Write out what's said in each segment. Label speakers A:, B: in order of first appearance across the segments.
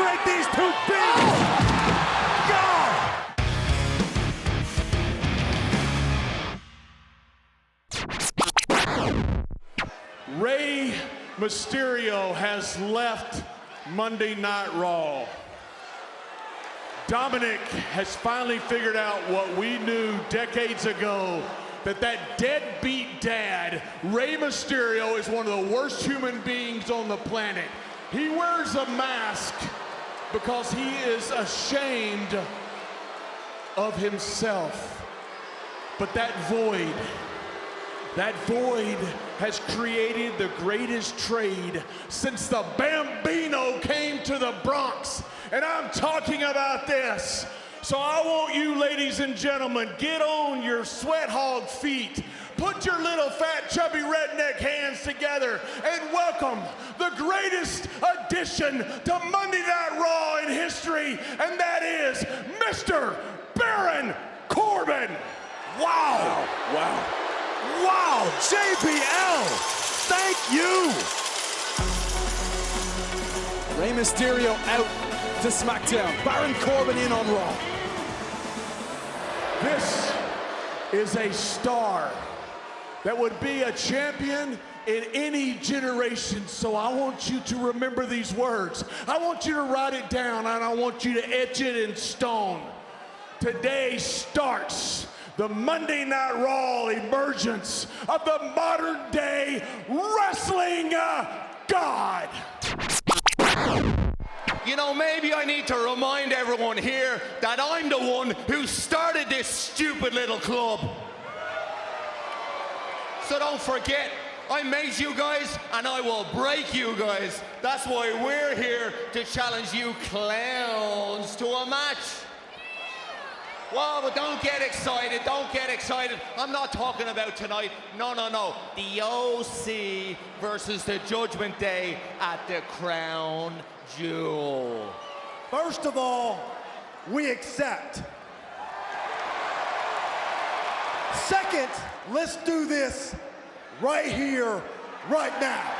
A: great these two be! God!
B: Rey Mysterio has left Monday Night Raw. Dominic has finally figured out what we knew decades ago, that deadbeat dad, Rey Mysterio, is one of the worst human beings on the planet. He wears a mask because he is ashamed of himself. But that void has created the greatest trade since the Bambino came to the Bronx. And I'm talking about this. So I want you, ladies and gentlemen, get on your sweat hog feet, put your little fat chubby redneck hands together, and welcome the greatest addition to Monday Night Raw in history, and that is Mr. Baron Corbin.
A: Wow! Wow! Wow! JBL! Thank you! Rey Mysterio out to SmackDown. Baron Corbin in on Raw.
B: This is a star that would be a champion in any generation. So I want you to remember these words. I want you to write it down, and I want you to etch it in stone. Today starts the Monday Night Raw emergence of the modern day wrestling god.
C: You know, maybe I need to remind everyone here that I'm the one who started this stupid little club. So don't forget, I made you guys and I will break you guys. That's why we're here to challenge you clowns to a match. Well, but don't get excited, don't get excited. I'm not talking about tonight. No, no, no. The OC versus the Judgment Day at the Crown Jewel.
A: First of all, we accept. Second, let's do this right here, right now.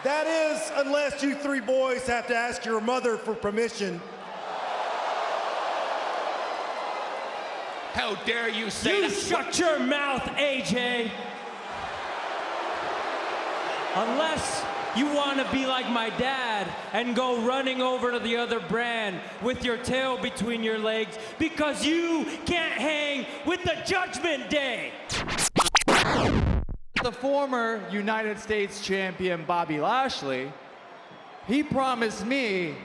A: That is, unless you three boys have to ask your mother for permission.
C: How dare you say that?
D: You shut your mouth, AJ. Unless you want to be like my dad and go running over to the other brand with your tail between your legs because you can't hang with the Judgment Day.
E: The former United States champion Bobby Lashley, he promised me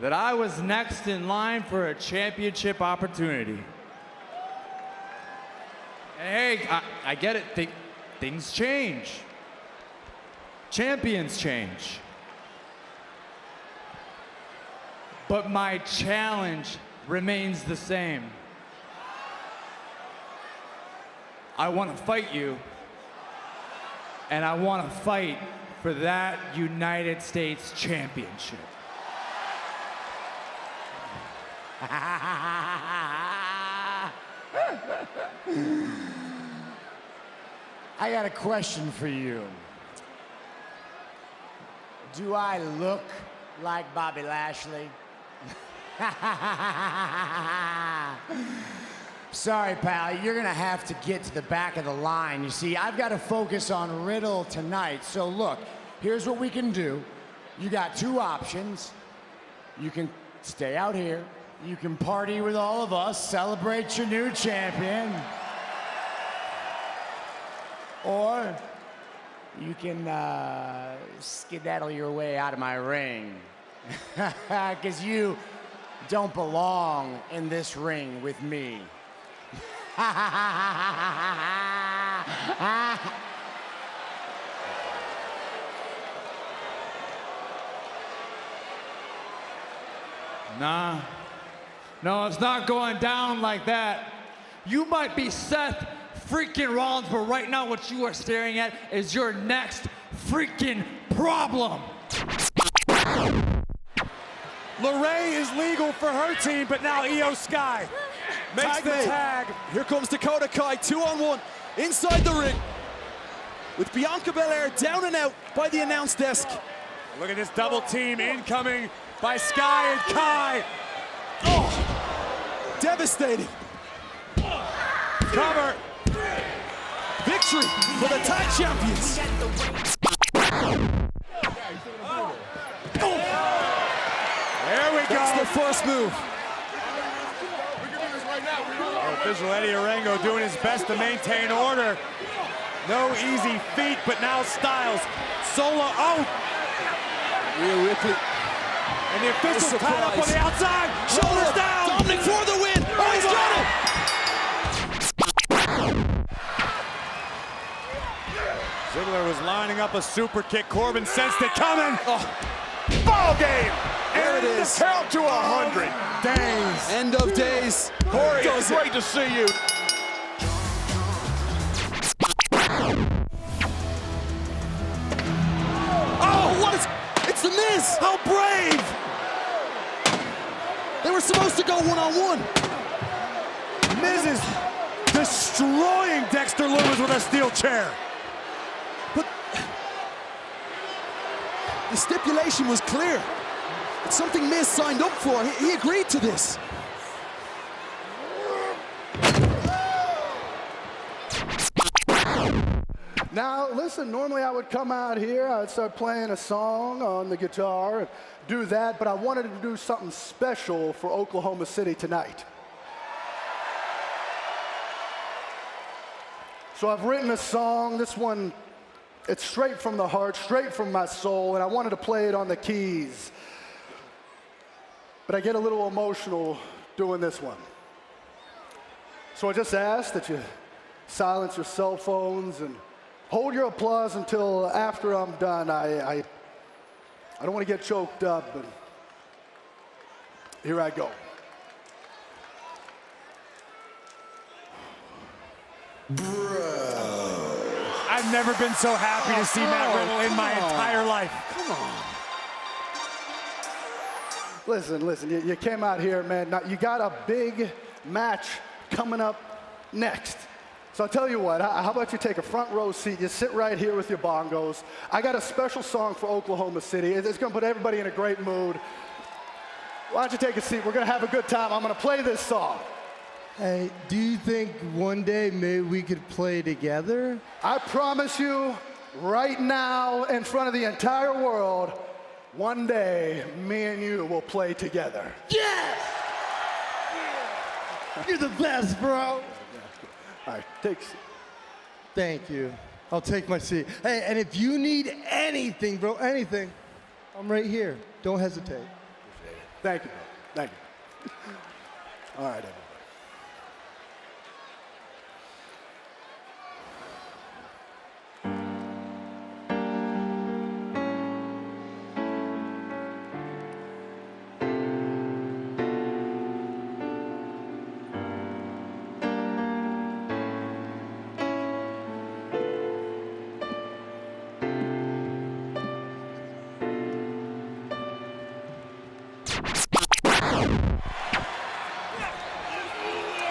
E: that I was next in line for a championship opportunity. And hey, I get it, things change. Champions change. But my challenge remains the same. I want to fight you. And I want to fight for that United States Championship.
F: I got a question for you. Do I look like Bobby Lashley? Sorry, pal, you're gonna have to get to the back of the line. You see, I've got to focus on Riddle tonight. So look, here's what we can do. You got two options. You can stay out here. You can party with all of us, celebrate your new champion. Or you can skedaddle your way out of my ring. Because you don't belong in this ring with me.
E: Nah. No, it's not going down like that. You might be Seth freaking Rollins, but right now what you are staring at is your next freaking problem.
A: LeRae is legal for her team, but now Io Sky makes the tag.
G: Here comes Dakota Kai, 2-on-1, inside the ring. with Bianca Belair down and out by the announce desk.
H: Look at this double team incoming by Sky and Kai.
G: Oh, devastating.
H: Cover.
G: Victory for the tag champions.
H: There we go.
G: That's the first move.
H: Official Eddie Orengo doing his best to maintain order. No easy feat, but now Styles. Solo out.
G: Rhea Ripley.
H: And the official tied up on the outside. Shoulders down.
G: Dominic for the win. Oh, he's got it.
H: Ziggler was lining up a super kick. Corbin sensed it coming.
G: Oh,
H: Ball game.
G: there it
H: And
G: is.
H: the count to 100. Days.
G: End of days.
B: Corey,
G: Does
B: it's
G: it.
B: great to see you.
G: Oh, what is... It's The Miz.
H: How brave.
G: They were supposed to go one-on-one.
H: Miz is destroying Dexter Lumis with a steel chair.
G: But the stipulation was clear. It's something Miz signed up for. He agreed to this.
I: Now, listen, normally I would come out here, I'd start playing a song on the guitar and do that, but I wanted to do something special for Oklahoma City tonight. So I've written a song. This one, it's straight from the heart, straight from my soul, and I wanted to play it on the keys. But I get a little emotional doing this one. So I just ask that you silence your cell phones and hold your applause until after I'm done. I don't want to get choked up, but here I go.
H: I've never been so happy to see Matt Riddle in my entire life.
G: Come on.
I: Listen, you came out here, man. Now, you got a big match coming up next. So I'll tell you what, how about you take a front row seat, you sit right here with your bongos. I got a special song for Oklahoma City. It's gonna put everybody in a great mood. Why don't you take a seat? We're gonna have a good time. I'm gonna play this song.
J: Hey, do you think one day maybe we could play together?
I: I promise you, right now, in front of the entire world, one day, me and you will play together.
J: Yes! You're the best, bro.
I: All right, take a seat.
J: Thank you. I'll take my seat. Hey, and if you need anything, bro, anything, I'm right here. Don't hesitate.
I: Thank you, bro. Thank you. All right, everybody.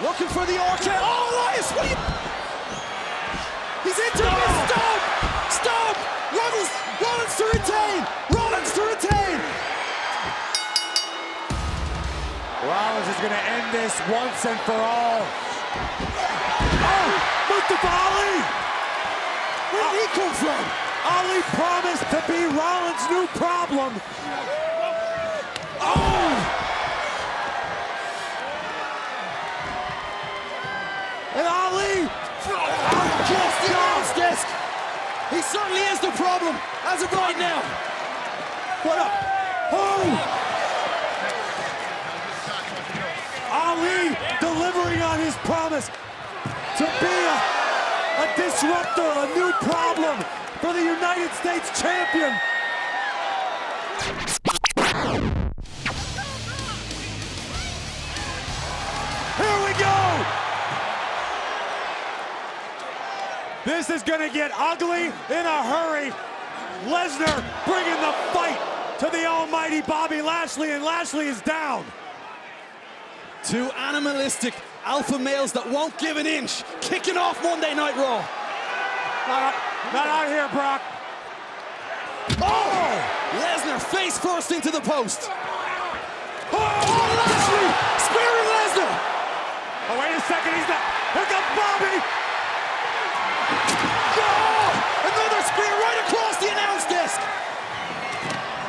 G: Looking for the RKO. Oh, Elias, what are you... He's into it. Stop! Stop! Rollins to retain! Rollins to retain!
H: Rollins is going to end this once and for all. Oh, Mustafa Ali!
G: Where did he come from?
H: Ali promised to be Rollins' new problem.
G: Oh!
H: And Ali!
G: Just the announce desk. He certainly is the problem as of right now.
H: What up? Oh! Ali delivering on his promise to be a disruptor, a new problem for the United States champion. Here we go! This is gonna get ugly in a hurry. Lesnar bringing the fight to the almighty Bobby Lashley, and Lashley is down.
G: Two animalistic alpha males that won't give an inch, kicking off Monday Night Raw.
H: Not out here, Brock.
G: Oh! Lesnar face first into the post. Oh, Lashley spearing Lesnar.
H: Oh, wait a second, he's not. Here comes Bobby.
G: Oh! Another spear right across the announce desk.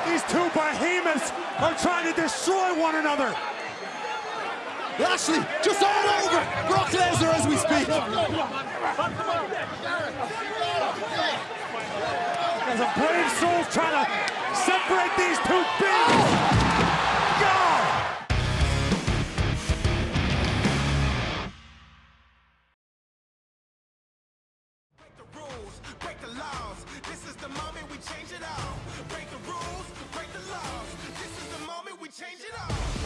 H: These two behemoths are trying to destroy one another.
G: Lashley just all over Brock Lesnar as we speak.
H: There's a brave soul trying to separate these two beings. God!
K: Break the rules, break the laws. This is the moment we change it all. Break the rules, break the laws. This is the moment we change it all.